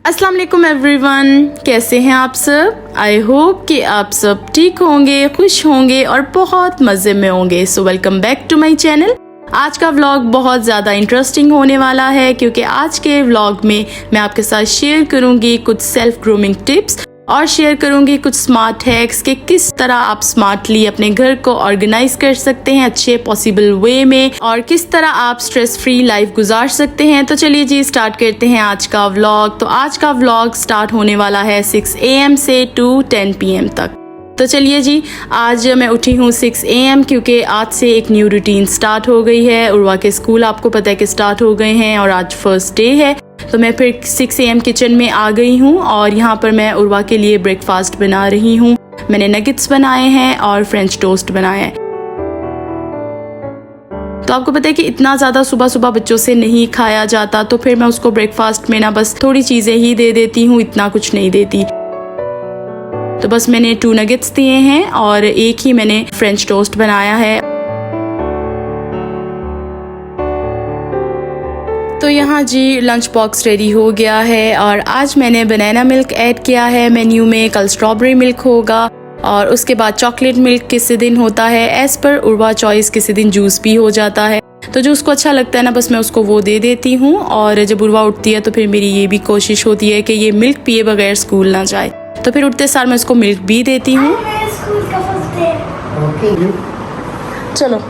अस्सलाम वालेकुम एवरीवन, कैसे हैं आप सब। आई होप कि आप सब ठीक होंगे, खुश होंगे और बहुत मज़े में होंगे। So welcome back to my channel. आज का व्लॉग बहुत ज़्यादा इंटरेस्टिंग होने वाला है क्योंकि आज के व्लॉग में मैं आपके साथ शेयर करूंगी कुछ सेल्फ ग्रूमिंग टिप्स और शेयर करूंगी कुछ स्मार्ट हैक्स कि किस तरह आप स्मार्टली अपने घर को ऑर्गेनाइज कर सकते हैं अच्छे पॉसिबल वे में और किस तरह आप स्ट्रेस फ्री लाइफ गुजार सकते हैं। तो चलिए जी स्टार्ट करते हैं आज का व्लॉग। तो आज का व्लॉग स्टार्ट होने वाला है 6 AM से 10 PM तक। तो चलिए जी, आज मैं उठी हूँ 6 AM क्योंकि आज से एक न्यू रूटीन स्टार्ट हो गई है। उर्वा के स्कूल आपको पता है कि स्टार्ट हो गए हैं और आज फर्स्ट डे है। तो मैं फिर 6 AM किचन में आ गई हूँ और यहाँ पर मैं उर्वा के लिए ब्रेकफास्ट बना रही हूँ। मैंने नगेट्स बनाए हैं और फ्रेंच टोस्ट बनाया है। तो आपको पता है कि इतना ज़्यादा सुबह सुबह बच्चों से नहीं खाया जाता, तो फिर मैं उसको ब्रेकफास्ट में ना बस थोड़ी चीज़ें ही दे देती हूँ, इतना कुछ नहीं देती। तो बस मैंने 2 नगेट्स दिए हैं और एक ही मैंने फ्रेंच टोस्ट बनाया है। तो यहाँ जी लंच बॉक्स रेडी हो गया है और आज मैंने बनाना मिल्क ऐड किया है मेन्यू में। कल स्ट्रॉबेरी मिल्क होगा और उसके बाद चॉकलेट मिल्क किसी दिन होता है। एज पर उर्वा चॉइस किसी दिन जूस भी हो जाता है। तो जो उसको अच्छा लगता है ना बस मैं उसको वो दे देती हूँ। और जब उर्वा उठती है तो फिर मेरी ये भी कोशिश होती है कि ये मिल्क पिए बगैर स्कूल ना जाए, तो फिर उठते सार मैं उसको मिल्क भी देती हूँ। चलो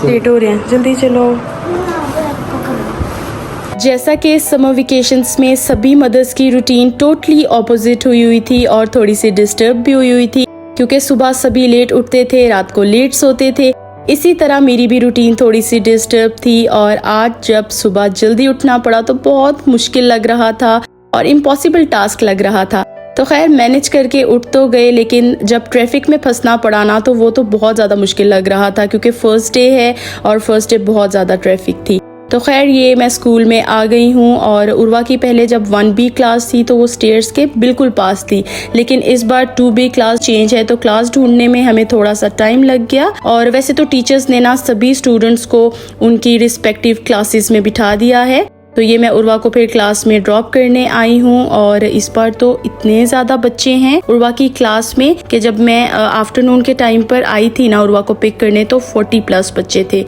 लेट हो रहे हैं, जल्दी चलो। जैसा कि समर वेकेशंस में सभी मदर्स की रूटीन टोटली ऑपोजिट हुई थी और थोड़ी सी डिस्टर्ब भी हुई थी क्योंकि सुबह सभी लेट उठते थे, रात को लेट सोते थे। इसी तरह मेरी भी रूटीन थोड़ी सी डिस्टर्ब थी और आज जब सुबह जल्दी उठना पड़ा तो बहुत मुश्किल लग रहा था और इम्पॉसिबल टास्क लग रहा था। तो खैर मैनेज करके उठ तो गए, लेकिन जब ट्रैफिक में फंसना पड़ा ना तो वो तो बहुत ज़्यादा मुश्किल लग रहा था क्योंकि फर्स्ट डे है और फर्स्ट डे बहुत ज़्यादा ट्रैफिक थी। तो खैर ये मैं स्कूल में आ गई हूँ और उर्वा की पहले जब 1B क्लास थी तो वो स्टेयर्स के बिल्कुल पास थी, लेकिन इस बार 2B क्लास चेंज है तो क्लास ढूंढने में हमें थोड़ा सा टाइम लग गया। और वैसे तो टीचर्स ने ना सभी स्टूडेंट्स को उनकी रिस्पेक्टिव क्लासेस में बिठा दिया है। तो ये मैं उर्वा को फिर क्लास में ड्रॉप करने आई हूँ और इस बार तो इतने ज़्यादा बच्चे हैं उर्वा की क्लास में कि जब मैं आफ्टरनून के टाइम पर आई थी ना उर्वा को पिक करने तो 40+ बच्चे थे।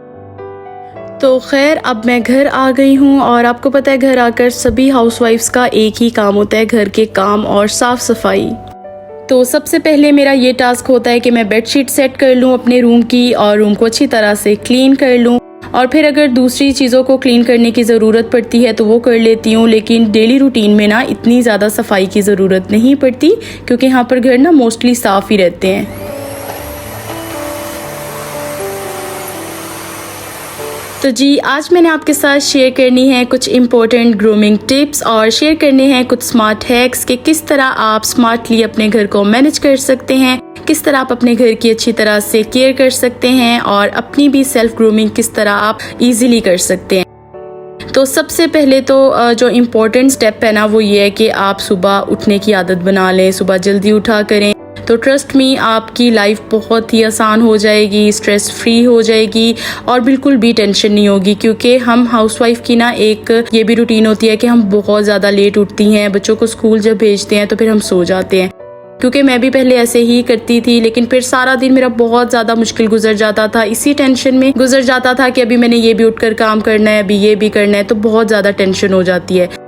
तो खैर अब मैं घर आ गई हूँ और आपको पता है घर आकर सभी हाउसवाइफ्स का एक ही काम होता है, घर के काम और साफ सफाई। तो सबसे पहले मेरा ये टास्क होता है कि मैं बेडशीट सेट कर लूँ अपने रूम की और रूम को अच्छी तरह से क्लीन कर लूँ और फिर अगर दूसरी चीज़ों को क्लीन करने की ज़रूरत पड़ती है तो वो कर लेती हूँ, लेकिन डेली रूटीन में ना इतनी ज़्यादा सफाई की ज़रूरत नहीं पड़ती क्योंकि यहाँ पर घर ना मोस्टली साफ़ ही रहते हैं। तो जी आज मैंने आपके साथ शेयर करनी है कुछ इम्पोर्टेंट ग्रूमिंग टिप्स और शेयर करने हैं कुछ स्मार्ट हैक्स कि किस तरह आप स्मार्टली अपने घर को मैनेज कर सकते हैं, किस तरह आप अपने घर की अच्छी तरह से केयर कर सकते हैं और अपनी भी सेल्फ ग्रूमिंग किस तरह आप इजीली कर सकते हैं। तो सबसे पहले तो जो इम्पोर्टेंट स्टेप है ना वो ये है कि आप सुबह उठने की आदत बना लें, सुबह जल्दी उठा करें। तो ट्रस्ट मी आपकी लाइफ बहुत ही आसान हो जाएगी, स्ट्रेस फ्री हो जाएगी और बिल्कुल भी टेंशन नहीं होगी क्योंकि हम हाउसवाइफ की ना एक ये भी रूटीन होती है कि हम बहुत ज़्यादा लेट उठती हैं। बच्चों को स्कूल जब भेजते हैं तो फिर हम सो जाते हैं, क्योंकि मैं भी पहले ऐसे ही करती थी, लेकिन फिर सारा दिन मेरा बहुत ज़्यादा मुश्किल गुजर जाता था, इसी टेंशन में गुजर जाता था कि अभी मैंने ये भी उठकर काम करना है, अभी ये भी करना है, तो बहुत ज़्यादा टेंशन हो जाती है।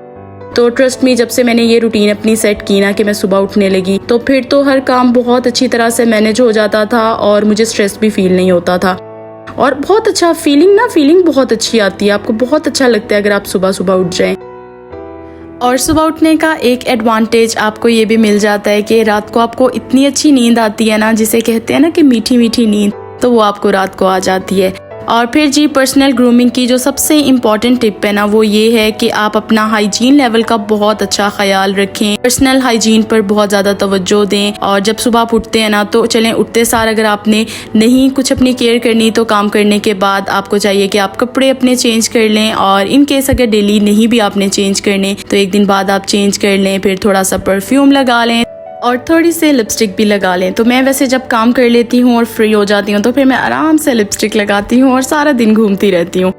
तो ट्रस्ट मी जब से मैंने ये रूटीन अपनी सेट की ना कि मैं सुबह उठने लगी तो फिर तो हर काम बहुत अच्छी तरह से मैनेज हो जाता था और मुझे स्ट्रेस भी फील नहीं होता था और बहुत अच्छा फीलिंग बहुत अच्छी आती है। आपको बहुत अच्छा लगता है अगर आप सुबह सुबह उठ जाएं। और सुबह उठने का एक एडवांटेज आपको ये भी मिल जाता है कि रात को आपको इतनी अच्छी नींद आती है ना, जिसे कहते हैं ना कि मीठी मीठी नींद, तो वो आपको रात को आ जाती है। और फिर जी पर्सनल ग्रूमिंग की जो सबसे इम्पॉर्टेंट टिप है ना वो ये है कि आप अपना हाइजीन लेवल का बहुत अच्छा ख्याल रखें, पर्सनल हाइजीन पर बहुत ज़्यादा तवज्जो दें। और जब सुबह आप उठते हैं ना तो चलें उठते सार अगर आपने नहीं कुछ अपनी केयर करनी तो काम करने के बाद आपको चाहिए कि आप कपड़े अपने चेंज कर लें और इन केस अगर डेली नहीं भी आपने चेंज करने तो एक दिन बाद आप चेंज कर लें, फिर थोड़ा सा परफ्यूम लगा लें और थोड़ी सी लिपस्टिक भी लगा लें। तो मैं वैसे जब काम कर लेती हूँ और फ्री हो जाती हूँ तो फिर मैं आराम से लिपस्टिक लगाती हूँ और सारा दिन घूमती रहती हूँ।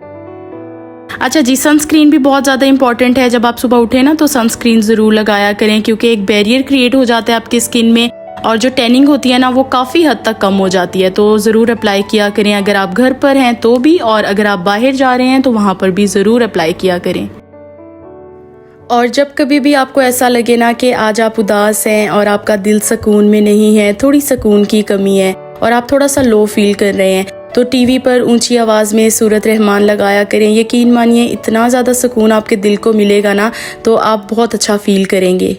अच्छा जी, सनस्क्रीन भी बहुत ज़्यादा इंपॉर्टेंट है। जब आप सुबह उठे ना तो सनस्क्रीन ज़रूर लगाया करें, क्योंकि एक बैरियर क्रिएट हो जाता है आपकी स्किन में और जो टैनिंग होती है ना वो काफ़ी हद तक कम हो जाती है। तो ज़रूर अप्लाई किया करें, अगर आप घर पर हैं तो भी, और अगर आप बाहर जा रहे हैं तो वहाँ पर भी ज़रूर अप्लाई किया करें। और जब कभी भी आपको ऐसा लगे ना कि आज आप उदास हैं और आपका दिल सुकून में नहीं है, थोड़ी सुकून की कमी है और आप थोड़ा सा लो फील कर रहे हैं, तो टीवी पर ऊंची आवाज़ में सूरत रहमान लगाया करें। यकीन मानिए इतना ज़्यादा सुकून आपके दिल को मिलेगा ना, तो आप बहुत अच्छा फील करेंगे।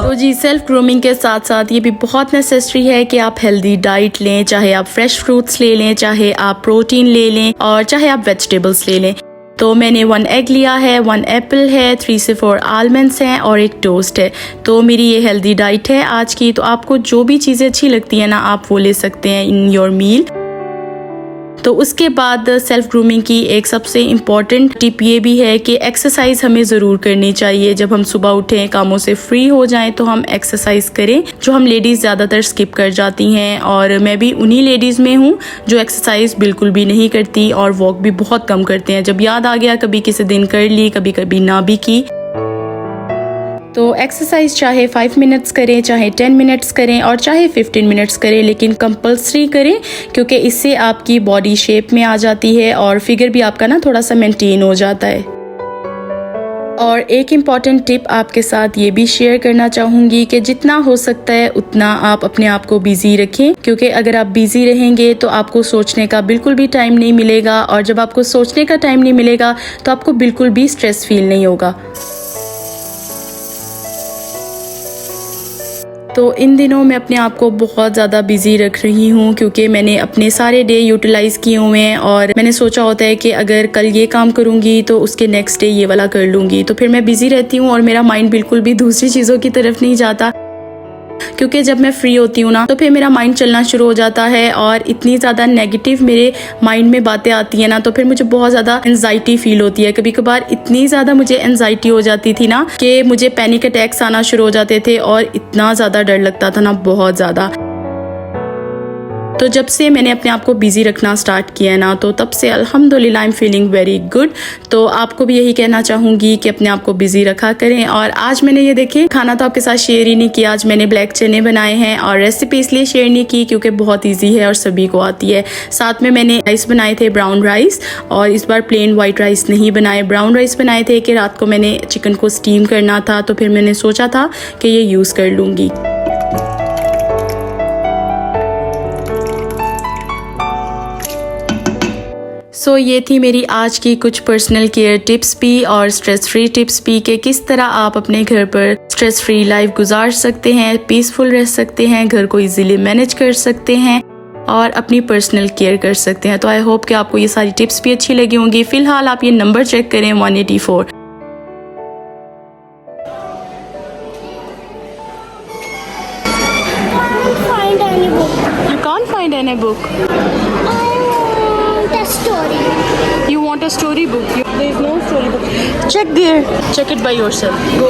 तो जी, सेल्फ ग्रूमिंग के साथ साथ ये भी बहुत नेसेसरी है कि आप हेल्दी डाइट लें, चाहे आप फ्रेश फ्रूट्स ले लें, चाहे आप प्रोटीन ले लें और चाहे आप वेजिटेबल्स ले लें। तो मैंने 1 एग लिया है, 1 एप्पल है, 3 से 4 आलमंड्स हैं और 1 टोस्ट है। तो मेरी ये हेल्दी डाइट है आज की। तो आपको जो भी चीज़ें अच्छी लगती हैं ना आप वो ले सकते हैं इन योर मील। तो उसके बाद सेल्फ ग्रूमिंग की एक सबसे इम्पॉर्टेंट टिप ये भी है कि एक्सरसाइज हमें ज़रूर करनी चाहिए। जब हम सुबह उठें, कामों से फ्री हो जाएं तो हम एक्सरसाइज करें, जो हम लेडीज़ ज़्यादातर स्किप कर जाती हैं। और मैं भी उन्हीं लेडीज़ में हूँ जो एक्सरसाइज बिल्कुल भी नहीं करती और वॉक भी बहुत कम करते हैं। जब याद आ गया कभी किसी दिन कर ली, कभी कभी ना भी की। तो एक्सरसाइज चाहे 5 मिनट्स करें, चाहे 10 मिनट्स करें और चाहे 15 मिनट्स करें, लेकिन कंपल्सरी करें, क्योंकि इससे आपकी बॉडी शेप में आ जाती है और फिगर भी आपका ना थोड़ा सा मेंटेन हो जाता है। और एक इम्पॉर्टेंट टिप आपके साथ ये भी शेयर करना चाहूँगी कि जितना हो सकता है उतना आप अपने आप को बिजी रखें, क्योंकि अगर आप बिजी रहेंगे तो आपको सोचने का बिल्कुल भी टाइम नहीं मिलेगा, और जब आपको सोचने का टाइम नहीं मिलेगा तो आपको बिल्कुल भी स्ट्रेस फील नहीं होगा। तो इन दिनों मैं अपने आप को बहुत ज़्यादा बिजी रख रही हूँ, क्योंकि मैंने अपने सारे डे यूटिलाइज़ किए हुए हैं और मैंने सोचा होता है कि अगर कल ये काम करूँगी तो उसके नेक्स्ट डे ये वाला कर लूँगी। तो फिर मैं बिजी रहती हूँ और मेरा माइंड बिल्कुल भी दूसरी चीज़ों की तरफ नहीं जाता, क्योंकि जब मैं फ्री होती हूँ ना तो फिर मेरा माइंड चलना शुरू हो जाता है और इतनी ज़्यादा नेगेटिव मेरे माइंड में बातें आती हैं ना, तो फिर मुझे बहुत ज़्यादा एंजाइटी फील होती है। कभी कभार इतनी ज़्यादा मुझे एंजाइटी हो जाती थी ना कि मुझे पैनिक अटैक्स आना शुरू हो जाते थे और इतना ज़्यादा डर लगता था ना, बहुत ज़्यादा। तो जब से मैंने अपने आप को बिजी रखना स्टार्ट किया है ना, तो तब से अल्हम्दुलिल्लाह I am feeling very good. तो आपको भी यही कहना चाहूँगी कि अपने आप को बिजी रखा करें। और आज मैंने ये देखें, खाना तो आपके साथ शेयर ही नहीं किया। आज मैंने ब्लैक चने बनाए हैं और रेसिपी इसलिए शेयर नहीं की क्योंकि बहुत ईजी है और सभी को आती है। साथ में मैंने राइस बनाए थे, ब्राउन राइस, और इस बार प्लेन वाइट राइस नहीं बनाए, ब्राउन राइस बनाए थे कि रात को मैंने चिकन को स्टीम करना था, तो फिर मैंने सोचा था कि ये यूज़ कर लूँगी। सो ये थी मेरी आज की कुछ पर्सनल केयर टिप्स भी और स्ट्रेस फ्री टिप्स भी, कि किस तरह आप अपने घर पर स्ट्रेस फ्री लाइफ गुजार सकते हैं, पीसफुल रह सकते हैं, घर को इजीली मैनेज कर सकते हैं और अपनी पर्सनल केयर कर सकते हैं। तो आई होप कि आपको ये सारी टिप्स भी अच्छी लगी होंगी। फिलहाल आप ये नंबर चेक करें, 184। You can't find any book. Story. You want a story book? There is no story book. Check there. Check it by yourself. Go.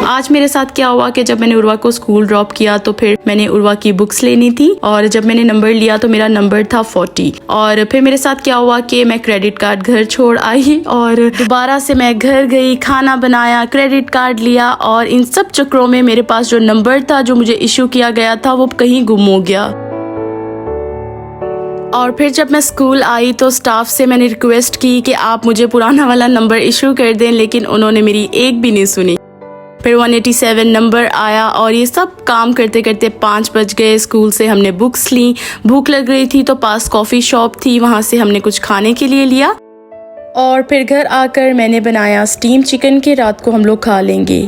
आज मेरे साथ क्या हुआ कि जब मैंने उर्वा को स्कूल ड्रॉप किया तो फिर मैंने उर्वा की बुक्स लेनी थी, और जब मैंने नंबर लिया तो मेरा नंबर था 40। और फिर मेरे साथ क्या हुआ कि मैं क्रेडिट कार्ड घर छोड़ आई और दोबारा से मैं घर गई, खाना बनाया, क्रेडिट कार्ड लिया, और इन सब चक्रों में मेरे पास जो नंबर था जो मुझे इशू किया गया था वो कहीं गुम हो गया। और फिर जब मैं स्कूल आई तो स्टाफ से मैंने रिक्वेस्ट की कि आप मुझे पुराना वाला नंबर इशू कर दें, लेकिन उन्होंने मेरी एक भी नहीं सुनी। फिर 187 नंबर आया और ये सब काम करते करते 5 बज गए। स्कूल से हमने बुक्स ली, भूख लग रही थी तो पास कॉफ़ी शॉप थी, वहाँ से हमने कुछ खाने के लिए लिया, और फिर घर आकर मैंने बनाया स्टीम चिकन के रात को हम लोग खा लेंगे।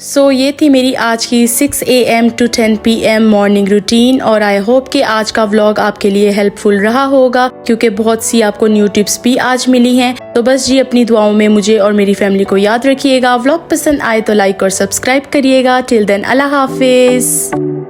सो ये थी मेरी आज की 6 AM to 10 PM morning routine, और आई होप कि आज का व्लॉग आपके लिए हेल्पफुल रहा होगा, क्योंकि बहुत सी आपको न्यू टिप्स भी आज मिली हैं। तो बस जी अपनी दुआओं में मुझे और मेरी फैमिली को याद रखिएगा। व्लॉग पसंद आए तो लाइक और सब्सक्राइब करिएगा। टिल देन अल्लाह हाफिज।